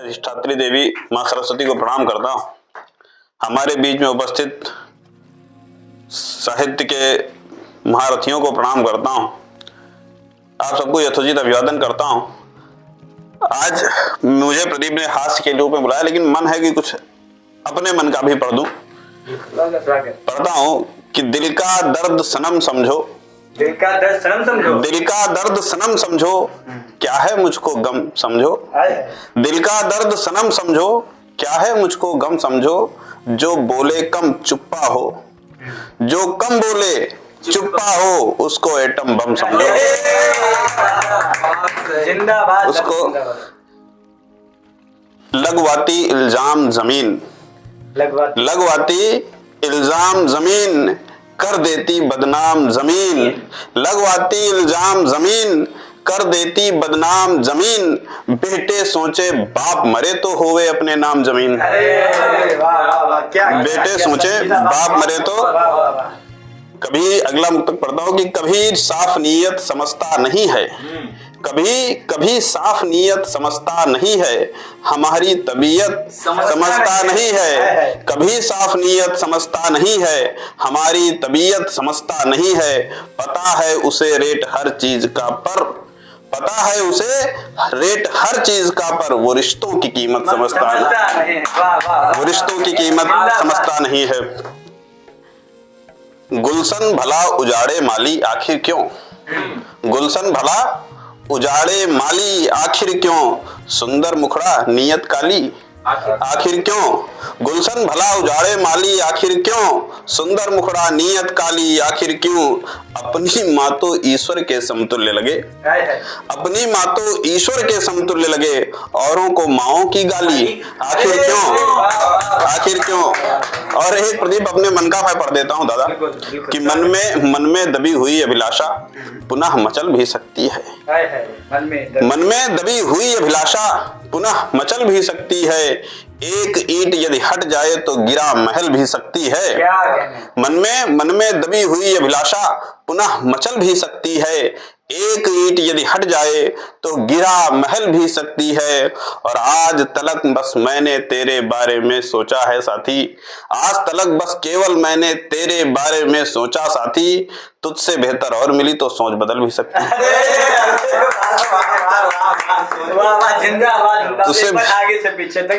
अधिष्ठात्री देवी माँ सरस्वती को प्रणाम करता हूँ। हमारे बीच में उपस्थित साहित्य के महारथियों को प्रणाम करता हूँ। आप सबको यथोचित अभिवादन करता हूँ। आज मुझे प्रदीप ने हास्य के रूप में बुलाया, लेकिन मन है कि कुछ अपने मन का भी पढ़ दूं। पढ़ता हूँ कि दिल का दर्द सनम समझो, दिल का दर्द सनम समझो, दिल का दर्द सनम समझो, क्या है मुझको गम समझो। दिल का दर्द सनम समझो, क्या है मुझको गम समझो। जो बोले कम चुप्पा हो, जो कम बोले चुप्पा हो, उसको एटम बम समझो। जिंदाबाद। उसको लगवाती इल्जाम जमीन, लगवाती इल्जाम जमीन, कर देती बदनाम जमीन। लगवाती इल्जाम जमीन, कर देती बदनाम जमीन। बेटे सोचे बाप मरे तो होवे अपने नाम जमीन। बेटे सोचे बाप मरे तो। कभी अगला मुक्तक पढ़ता हूं कि कभी साफ नीयत समझता नहीं है, कभी कभी साफ नीयत समझता नहीं है, हमारी तबीयत समझता नहीं है। कभी साफ नीयत समझता नहीं है, हमारी तबीयत समझता नहीं है। पता है उसे रेट हर चीज का, पर पता है उसे रेट हर चीज का, पर वो रिश्तों की कीमत समझता नहीं। वो रिश्तों की कीमत समझता नहीं है। गुलशन भला उजाड़े माली आखिर क्यों, गुलशन भला उजाड़े माली आखिर क्यों। सुंदर मुखड़ा नीयत काली आखिर क्यों। गुलशन भला उजाड़े माली आखिर क्यों। सुंदर मुखड़ा नीयत काली आखिर क्यों। अपनी माँ तो ईश्वर के समतुल्य लगे, अपनी माँ तो ईश्वर के समतुल्य लगे, औरों को माओं की गाली आखिर क्यों, आखिर क्यों। और एक प्रदीप अपने मन का मैं पढ़ देता हूँ दादा कि मन में दबी हुई अभिलाषा पुनः मचल भी सकती है। मन में दबी हुई अभिलाषा पुनः मचल भी सकती है। एक ईंट यदि हट जाए तो गिरा महल भी सकती है। मन में दबी हुई अभिलाषा पुनः मचल भी सकती है। एक ईंट यदि हट जाए तो गिरा महल भी सकती है। और आज तलक बस मैंने तेरे बारे में सोचा है साथी, आज तलक बस केवल मैंने तेरे बारे में सोचा साथी। तुझसे बेहतर और मिली तो सोच बदल भी सकती है।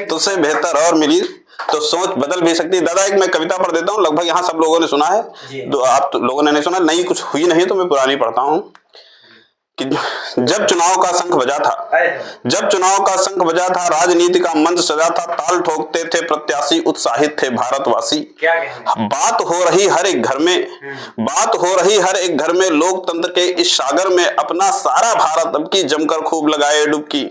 तुझसे बेहतर और मिली तो सोच बदल भी सकती है। दादा एक मैं कविता पढ़ देता हूँ, लगभग यहाँ सब लोगों ने सुना है, तो आप लोगों ने नहीं सुना, नई कुछ हुई नहीं तो मैं पुरानी पढ़ता हूँ कि जब चुनाव का शंख बजा था, जब चुनाव का शंख बजा था, राजनीति का मंच सजा था, ताल ठोकते थे प्रत्याशी, उत्साहित थे भारतवासी। बात हो रही हर एक घर में, बात हो रही हर एक घर में, लोकतंत्र के इस सागर में अपना सारा भारत अब की जमकर खूब लगाए डुबकी।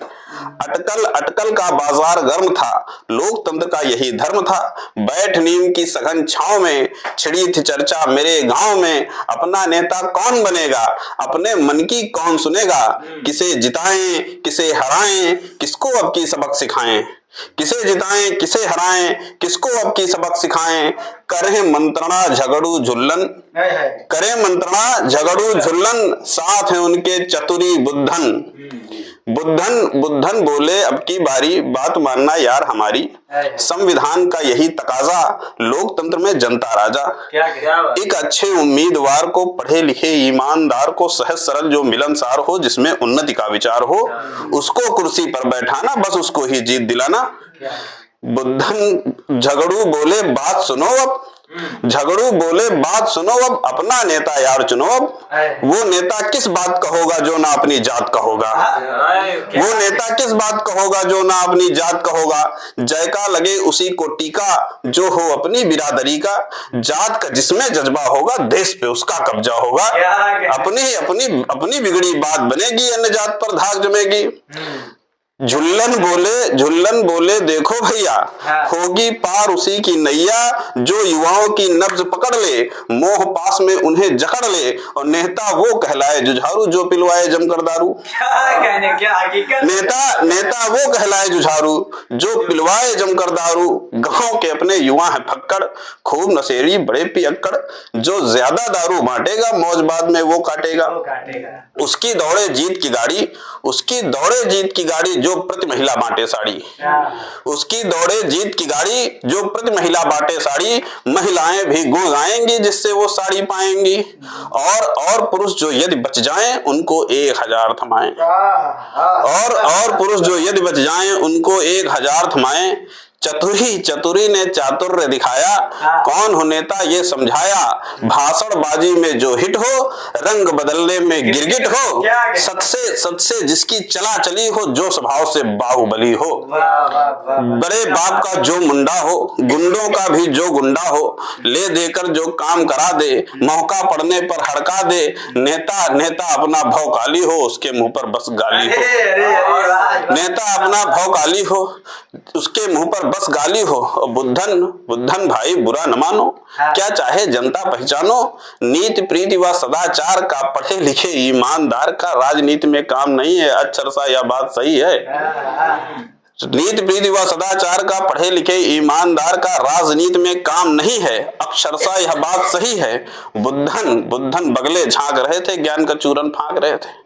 अटकल अटकल का बाजार गर्म था, लोकतंत्र का यही धर्म था। बैठ नीम की सघन छांव में, छिड़ी थी चर्चा मेरे गांव में। अपना नेता कौन बनेगा, अपने मन की कौन सुनेगा। किसे जिताएं किसे हराएं, किसको अब की सबक सिखाएं। किसे जिताएं किसे हराएं, किसको अब की सबक सिखाएं। करें मंत्रणा झगड़ू झुल्लन, करें मंत्रणा झगड़ू झुल्लन, साथ है उनके चतुरी बुद्धन। बुद्धन बोले अब की बारी, बात मानना यार हमारी। संविधान का यही तकाजा, लोकतंत्र में जनता राजा। एक अच्छे उम्मीदवार को, पढ़े लिखे ईमानदार को, सहज सरल जो मिलनसार हो, जिसमें उन्नति का विचार हो, उसको कुर्सी पर बैठाना, बस उसको ही जीत दिलाना। बुद्धन झगड़ू बोले बात सुनो अब, झगड़ू बोले बात सुनो अब, अपना नेता यार चुनो अब। वो नेता किस बात का होगा जो ना अपनी जात का होगा, वो नेता किस बात का होगा जो ना अपनी जात का होगा। जय का लगे उसी को टीका जो हो अपनी बिरादरी का। जात का जिसमें जज्बा होगा, देश पे उसका कब्जा होगा। अपनी अपनी अपनी बिगड़ी बात बनेगी, अन्य जात पर धाक जमेगी। झुल्लन बोले देखो भैया, होगी पार उसी की नैया, जो युवाओं की नब्ज पकड़ ले, मोह पास में उन्हें जकड़ ले। और नेता वो कहलाए जुझारू, जो पिलवाए जमकर दारू। नेता वो कहलाए जुझारू, जो पिलवाए जमकर दारू। गांव के अपने युवा है फक्कड़, खूब नशेड़ी बड़े पियक्कड़। जो ज्यादा दारू बांटेगा, मौज बाद में वो काटेगा। उसकी दौड़े जीत की गाड़ी, उसकी दौड़े जीत की गाड़ी, जो प्रति महिला बांटे साड़ी, उसकी दौड़े जीत की गाड़ी, जो प्रति महिला बांटे साड़ी, महिलाएं भी गुण गाएंगी जिससे वो साड़ी पाएंगी, और पुरुष जो यदि बच जाएं उनको 1000 थमाएं, और पुरुष जो यदि बच जाएं उनको 1000 थमाएं। चतुरी ने चातुर्य दिखाया, कौन हो नेता ये समझाया, भाषणबाजी में जो हिट हो, रंग बदलने में गिरगिट हो, सत से जिसकी चला चली हो, जो स्वभाव से बाहुबली हो, बड़े बाप का जो मुंडा हो, गुंडों का भी जो गुंडा हो, ले देकर जो काम करा दे, मौका पड़ने पर हड़का दे, नेता अपना भौकाली हो, उसके मुंह पर बस गाली हो, नेता अपना भौकाली हो, उसके मुंह पर बस गाली हो। और बुद्धन भाई बुरा न मानो, क्या चाहे जनता पहचानो, नीति प्रीति व सदाचार का पढ़े लिखे ईमानदार का राजनीति में काम नहीं है। अक्षरशः यह बात सही है। नीति प्रीति व सदाचार का पढ़े लिखे ईमानदार का राजनीति में काम नहीं है, अक्षरशः यह बात सही है। बुद्धन बगले झांक रहे थे, ज्ञान का चूरन फांक रहे थे।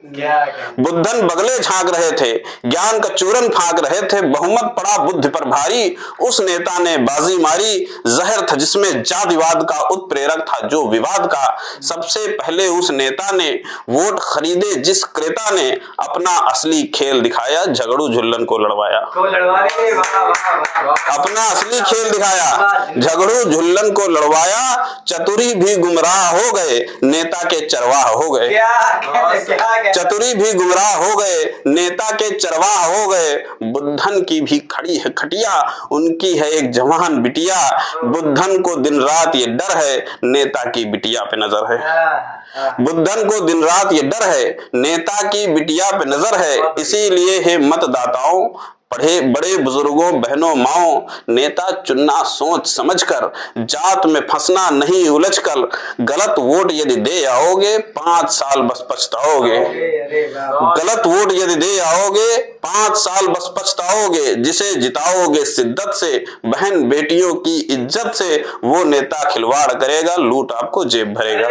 बुद्धन बगले झांक रहे थे, ज्ञान का चूरन फांक रहे थे। बहुमत पड़ा बुद्धि पर भारी, उस नेता ने बाजी मारी, जहर था जिसमें जातिवाद का उत्प्रेरक था जो विवाद का। सबसे पहले उस नेता ने वोट खरीदे जिस क्रेता ने अपना असली खेल दिखाया, झगड़ू झुल्लन को लड़वाया। अपना असली खेल दिखाया, झगड़ू झुल्लन को लड़वाया। चतुरी भी गुमराह हो गए, नेता के चरवाह हो गए। चतुरी भी गुमराह हो गए, नेता के चरवाह हो गए। बुद्धन की भी खड़ी है खटिया, उनकी है एक जवान बिटिया। बुद्धन को दिन रात ये डर है, नेता की बिटिया पे नजर है। बुद्धन को दिन रात ये डर है, नेता की बिटिया पे नजर है। इसीलिए है मतदाताओं, पढ़े बड़े बुजुर्गों, बहनों, माओ, नेता चुनना सोच समझकर, जात में फंसना नहीं उलझकर। गलत वोट यदि दे आओगे 5 साल बस पछताओगे। गलत वोट यदि दे आओगे 5 साल बस पछताओगे। जिसे जिताओगे शिद्दत से, बहन बेटियों की इज्जत से, वो नेता खिलवाड़ करेगा, लूट आपको जेब भरेगा।